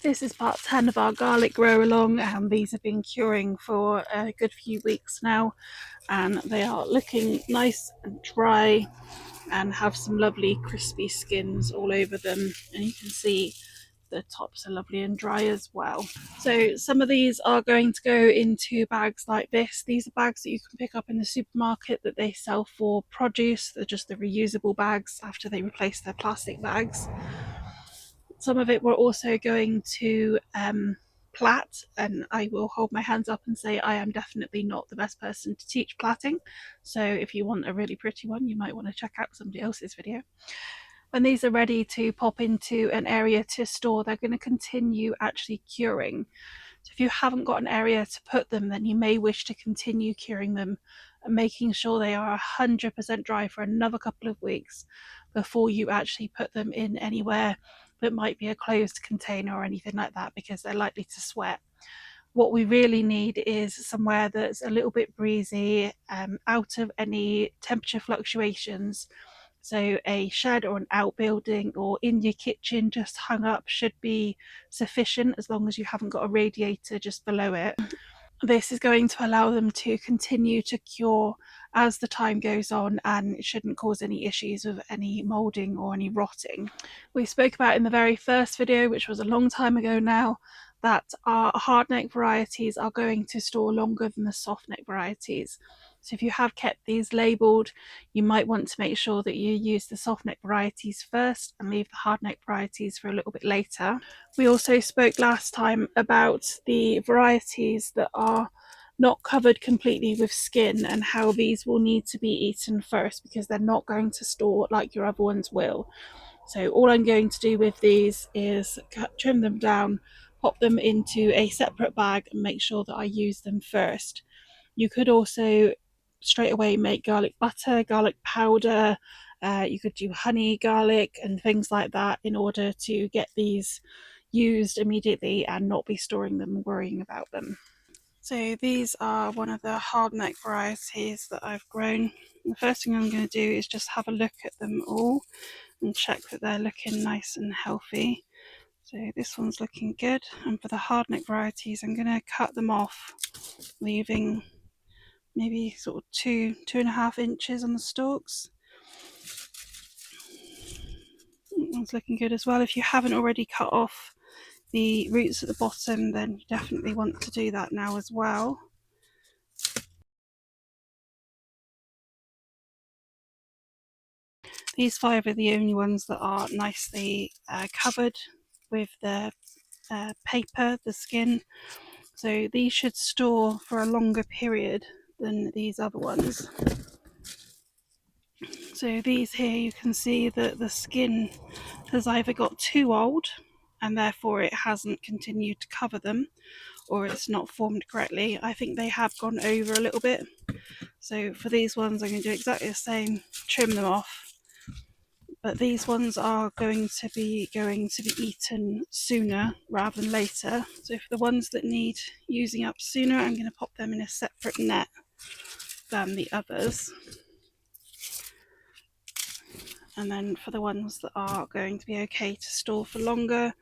This is part 10 of our garlic grow along, and these have been curing for a good few weeks now, and they are looking nice and dry and have some lovely crispy skins all over them, and you can see the tops are lovely and dry as well. So some of these are going to go into bags like this. These are bags that you can pick up in the supermarket that they sell for produce. They're just the reusable bags after they replace their plastic bags. Some of it we're also going to plait, and I will hold my hands up and say I am definitely not the best person to teach plaiting. So if you want a really pretty one, you might want to check out somebody else's video. When these are ready to pop into an area to store, they're going to continue actually curing. So if you haven't got an area to put them, then you may wish to continue curing them and making sure they are 100% dry for another couple of weeks before you actually put them in anywhere that might be a closed container or anything like that, because they're likely to sweat. What we really need is somewhere that's a little bit breezy, out of any temperature fluctuations. So a shed or an outbuilding or in your kitchen just hung up should be sufficient, as long as you haven't got a radiator just below it. This is going to allow them to continue to cure as the time goes on, and it shouldn't cause any issues with any moulding or any rotting. We spoke about in the very first video, which was a long time ago now, that our hardneck varieties are going to store longer than the softneck varieties. So if you have kept these labelled, you might want to make sure that you use the softneck varieties first and leave the hardneck varieties for a little bit later. We also spoke last time about the varieties that are not covered completely with skin and how these will need to be eaten first, because they're not going to store like your other ones will. So all I'm going to do with these is trim them down, pop them into a separate bag and make sure that I use them first. You could also straight away make garlic butter, garlic powder, you could do honey garlic and things like that in order to get these used immediately and not be storing them and worrying about them. So these are one of the hardneck varieties that I've grown. The first thing I'm going to do is just have a look at them all and check that they're looking nice and healthy. So this one's looking good, and for the hardneck varieties I'm going to cut them off, leaving maybe sort of 2.5 inches on the stalks. That one's looking good as well. If you haven't already cut off the roots at the bottom, then you definitely want to do that now as well. These 5 are the only ones that are nicely covered with the paper, the skin. So these should store for a longer period than these other ones. So these here, you can see that the skin has either got too old and therefore it hasn't continued to cover them, or it's not formed correctly. I think they have gone over a little bit. So for these ones I'm going to do exactly the same, trim them off. But these ones are going to be eaten sooner rather than later. So for the ones that need using up sooner, I'm going to pop them in a separate net than the others. And then for the ones that are going to be okay to store for longer,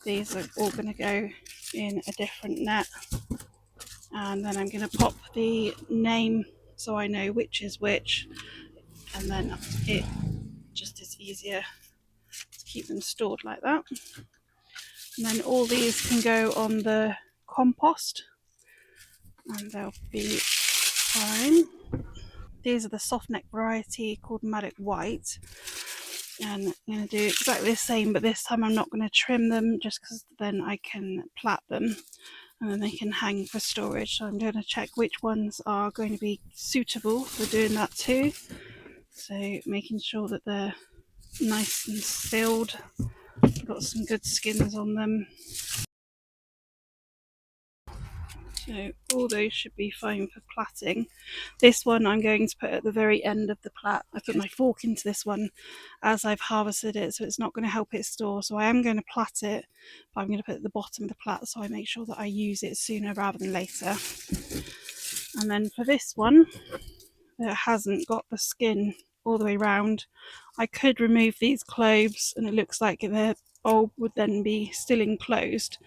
these are all going to go in a different net. And then I'm going to pop the name so I know which is which, and then it just is easier to keep them stored like that. And then all these can go on the compost and they'll be fine. These are the softneck variety called Maddox White, and I'm going to do exactly the same, but this time I'm not going to trim them, just because then I can plait them and then they can hang for storage. So I'm going to check which ones are going to be suitable for doing that too. So making sure that they're nice and filled, got some good skins on them. So all those should be fine for plaiting. This one I'm going to put at the very end of the plait. I put my fork into this one as I've harvested it, so it's not going to help it store. So I am going to plait it, but I'm going to put it at the bottom of the plait so I make sure that I use it sooner rather than later. And then for this one that hasn't got the skin all the way round, I could remove these cloves and it looks like they're bulb would then be still enclosed,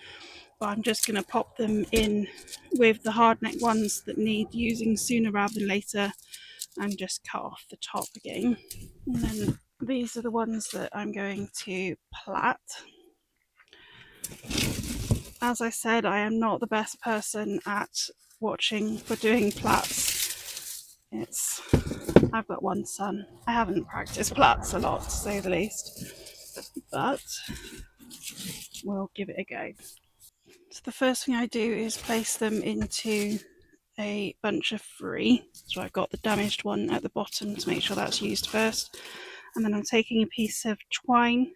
but I'm just going to pop them in with the hard neck ones that need using sooner rather than later, and just cut off the top again. And then these are the ones that I'm going to plait. As I said, I am not the best person at watching for doing plaits. I've got one son. I haven't practiced plaits a lot, to say the least, but we'll give it a go. So the first thing I do is place them into a bunch of 3. So I've got the damaged one at the bottom to make sure that's used first. And then I'm taking a piece of twine.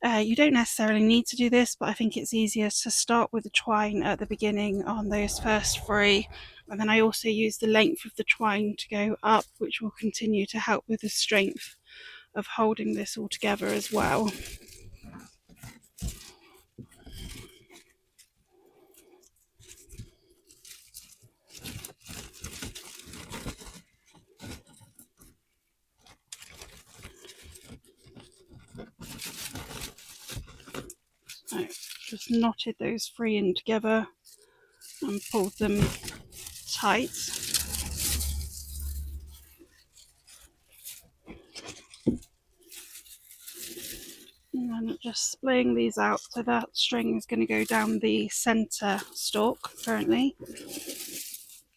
You don't necessarily need to do this, but I think it's easier to start with the twine at the beginning on those first 3. And then I also use the length of the twine to go up, which will continue to help with the strength of holding this all together as well. So just knotted those 3 in together and pulled them tight. And then just splaying these out, so that string is going to go down the centre stalk currently.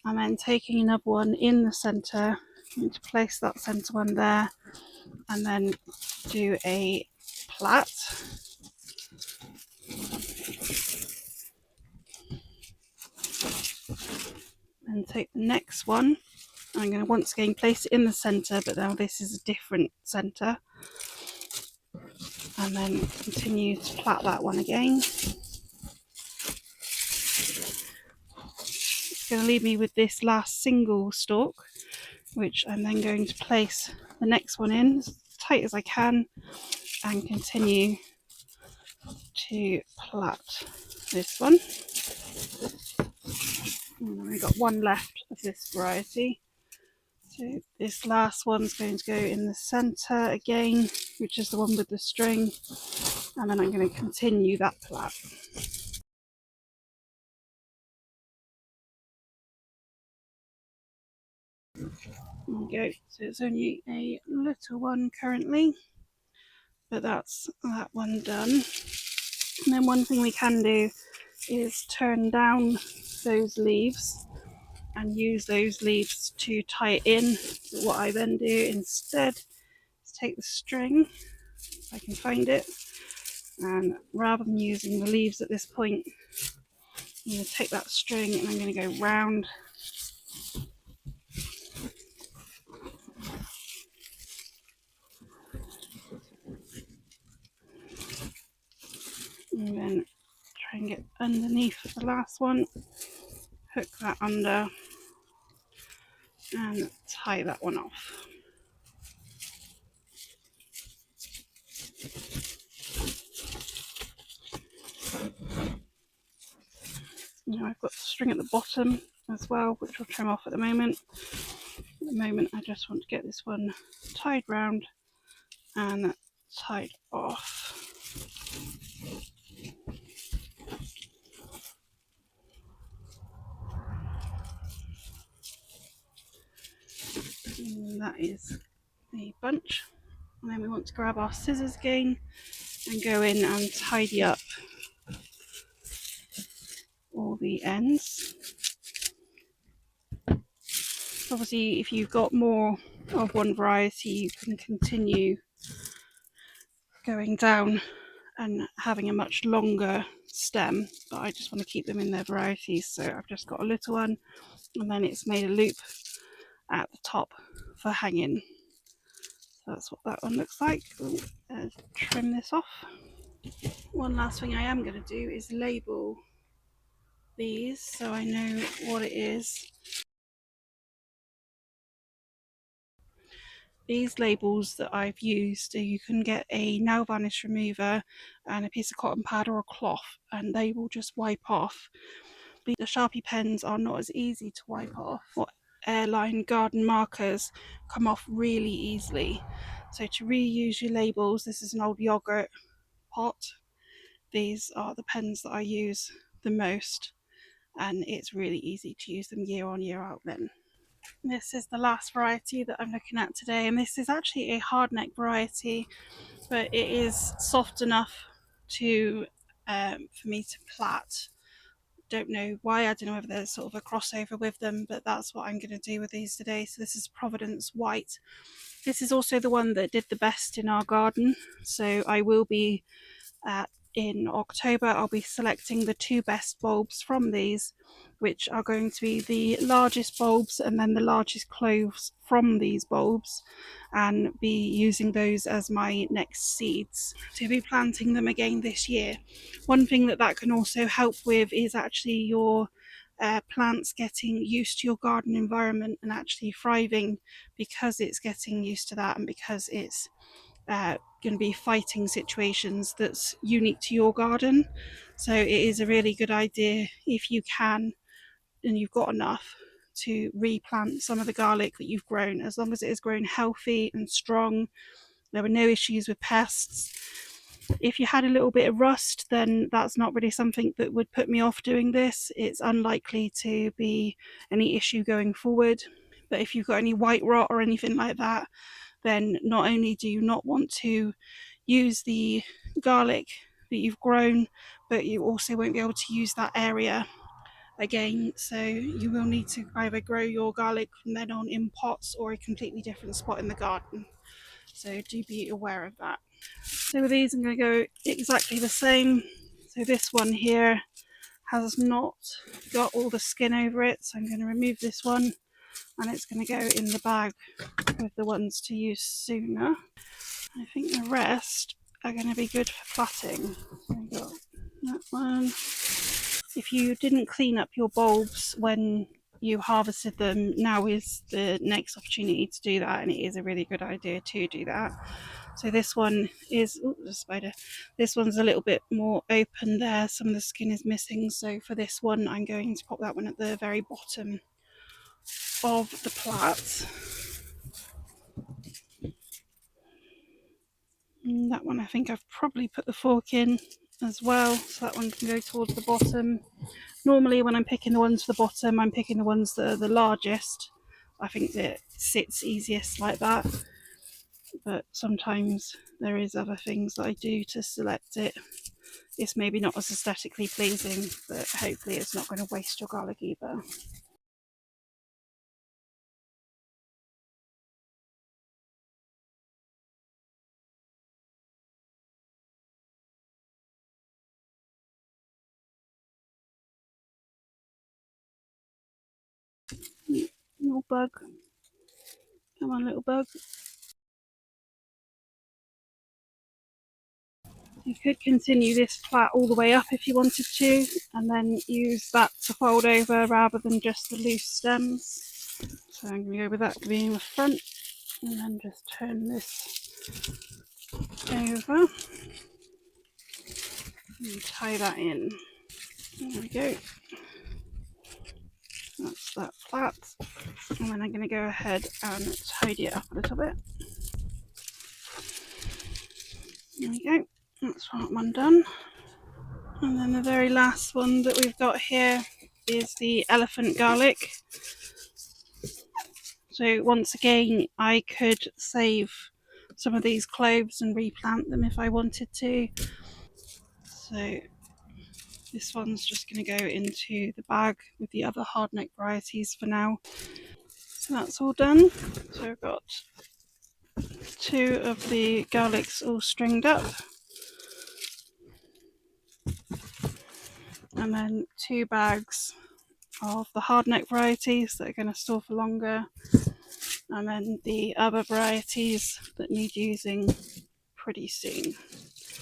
And then taking another one in the centre, I'm going to place that centre one there, and then do a plait. And take the next one. I'm going to once again place it in the centre, but now this is a different centre. And then continue to plait that one again. It's going to leave me with this last single stalk, which I'm then going to place the next one in as tight as I can and continue to plait this one. And then we've got one left of this variety. So this last one's going to go in the centre again, which is the one with the string, and then I'm going to continue that plait. There we go. So it's only a little one currently, but that's that one done. And then one thing we can do is turn down those leaves and use those leaves to tie it in. But what I then do instead is take the string, if I can find it, and rather than using the leaves at this point, I'm going to take that string and I'm going to go round and then try and get underneath the last one, hook that under and tie that one off. Now I've got the string at the bottom as well, which I'll trim off at the moment. At the moment I just want to get this one tied round and tied off. And that is a bunch. And then we want to grab our scissors again and go in and tidy up all the ends. Obviously, if you've got more of one variety, you can continue going down and having a much longer stem, but I just want to keep them in their varieties, so I've just got a little one and then it's made a loop at the top for hanging. So that's what that one looks like. Trim this off. One last thing I am going to do is label these so I know what it is. These labels that I've used, you can get a nail varnish remover and a piece of cotton pad or a cloth, and they will just wipe off. The Sharpie pens are not as easy to wipe off. Airline garden markers come off really easily. So to reuse your labels, this is an old yogurt pot. These are the pens that I use the most, and it's really easy to use them year on year out then. This is the last variety that I'm looking at today, and this is actually a hardneck variety, but it is soft enough to for me to plait. Don't know why, I don't know whether there's sort of a crossover with them, but that's what I'm going to do with these today. So this is Providence White. This is also the one that did the best in our garden, so I will be in October I'll be selecting the 2 best bulbs from these, which are going to be the largest bulbs and then the largest cloves from these bulbs, and be using those as my next seeds to be planting them again this year. One thing that can also help with is actually your plants getting used to your garden environment and actually thriving, because it's getting used to that and because it's going to be fighting situations that's unique to your garden. So it is a really good idea, if you can and you've got enough, to replant some of the garlic that you've grown, as long as it is grown healthy and strong. There were no issues with pests. If you had a little bit of rust, then that's not really something that would put me off doing this. It's unlikely to be any issue going forward. But if you've got any white rot or anything like that, then not only do you not want to use the garlic that you've grown, but you also won't be able to use that area again. So you will need to either grow your garlic from then on in pots or a completely different spot in the garden. So do be aware of that. So with these, I'm going to go exactly the same. So this one here has not got all the skin over it, so I'm going to remove this one, and it's going to go in the bag with the ones to use sooner. I think the rest are going to be good for plaiting. So I've got that one. If you didn't clean up your bulbs when you harvested them, now is the next opportunity to do that, and it is a really good idea to do that. So this one is, oh, there's a spider. This one's a little bit more open there. Some of the skin is missing. So for this one, I'm going to pop that one at the very bottom of the plait. And that one, I think I've probably put the fork in as well, so that one can go towards the bottom. Normally when I'm picking the ones for the bottom, I'm picking the ones that are the largest. I think that it sits easiest like that, but sometimes there is other things that I do to select it. It's maybe not as aesthetically pleasing, but hopefully it's not going to waste your garlic either. Little bug, come on little bug. You could continue this plait all the way up if you wanted to, and then use that to fold over rather than just the loose stems. So I'm going to go with that being the front, and then just turn this over and tie that in. There we go. That's that plait. And then I'm going to go ahead and tidy it up a little bit. There we go. That's one done. And then the very last one that we've got here is the elephant garlic. So once again, I could save some of these cloves and replant them if I wanted to. So this one's just going to go into the bag with the other hardneck varieties for now. So that's all done. So I've got 2 of the garlics all stringed up, and then 2 bags of the hardneck varieties that are going to store for longer, and then the other varieties that need using pretty soon.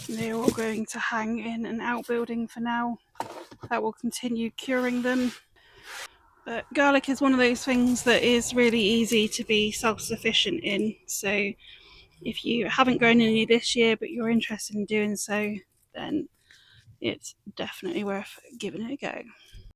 They're all going to hang in an outbuilding for now. That will continue curing them. But garlic is one of those things that is really easy to be self-sufficient in. So if you haven't grown any this year but you're interested in doing so, then it's definitely worth giving it a go.